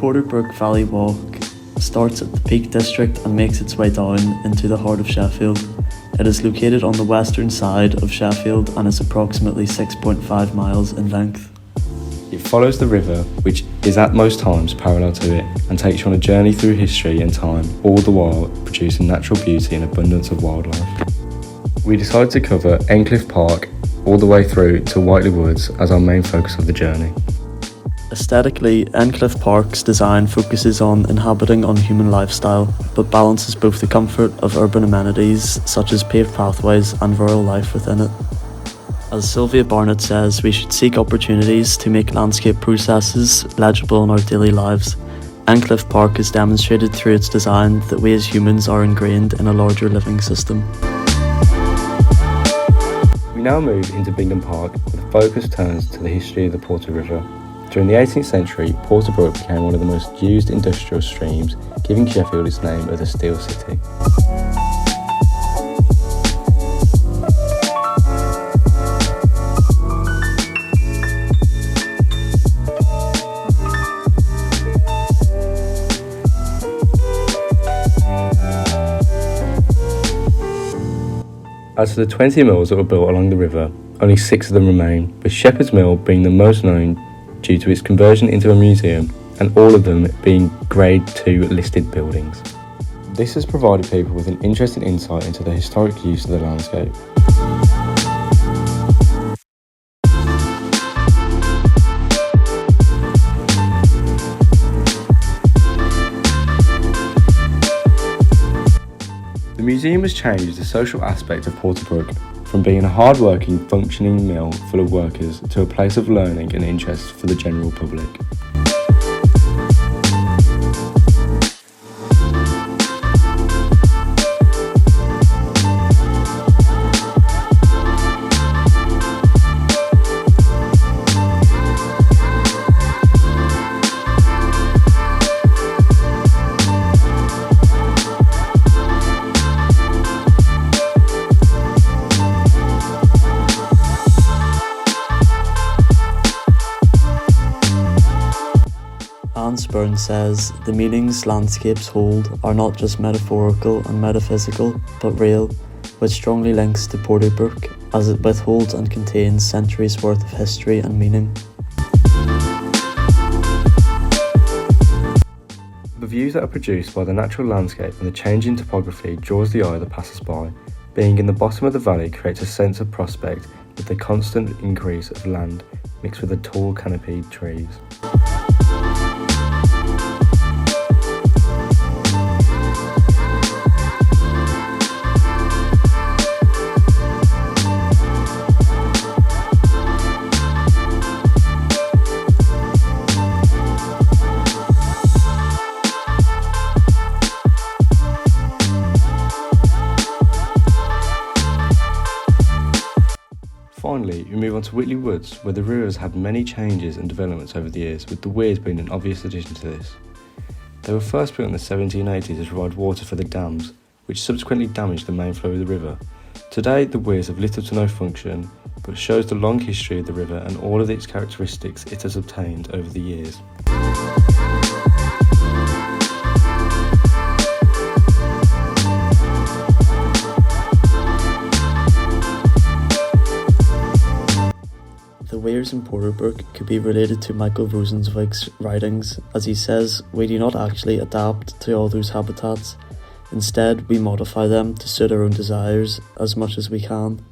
Porter Brook Valley Walk starts at the Peak District and makes its way down into the heart of Sheffield. It is located on the western side of Sheffield and is approximately 6.5 miles in length. It follows the river, which is at most times parallel to it, and takes you on a journey through history and time, all the while producing natural beauty and abundance of wildlife. We decided to cover Endcliffe Park all the way through to Whiteley Woods as our main focus of the journey. Aesthetically, Endcliffe Park's design focuses on inhabiting on human lifestyle, but balances both the comfort of urban amenities such as paved pathways and rural life within it. As Sylvia Barnett says, we should seek opportunities to make landscape processes legible in our daily lives. Endcliffe Park has demonstrated through its design that we as humans are ingrained in a larger living system. We now move into Bingdon Park, where the focus turns to the history of the Porter River. During the 18th century, Porter Brook became one of the most used industrial streams, giving Sheffield its name as a Steel City. As for the 20 mills that were built along the river, only 6 of them remain, with Shepherd's Mill being the most known due to its conversion into a museum, and all of them being Grade 2 listed buildings. This has provided people with an interesting insight into the historic use of the landscape. The museum has changed the social aspect of Porter Brook from being a hard-working, functioning mill full of workers to a place of learning and interest for the general public. Burns says, the meanings landscapes hold are not just metaphorical and metaphysical, but real, which strongly links to Porter Brook, as it withholds and contains centuries worth of history and meaning. The views that are produced by the natural landscape and the changing topography draws the eye of the passers-by. Being in the bottom of the valley creates a sense of prospect with the constant increase of land mixed with the tall canopied trees. Finally, we move on to Whiteley Woods, where the river has had many changes and developments over the years, with the weirs being an obvious addition to this. They were first built in the 1780s to provide water for the dams, which subsequently damaged the main flow of the river. Today, the weirs have little to no function, but shows the long history of the river and all of its characteristics it has obtained over the years. The weirs in Porter Brook could be related to Michael Rosenzweig's writings, as he says, we do not actually adapt to all those habitats. Instead, we modify them to suit our own desires as much as we can.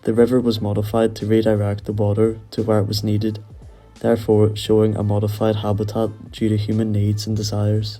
The river was modified to redirect the water to where it was needed, therefore showing a modified habitat due to human needs and desires.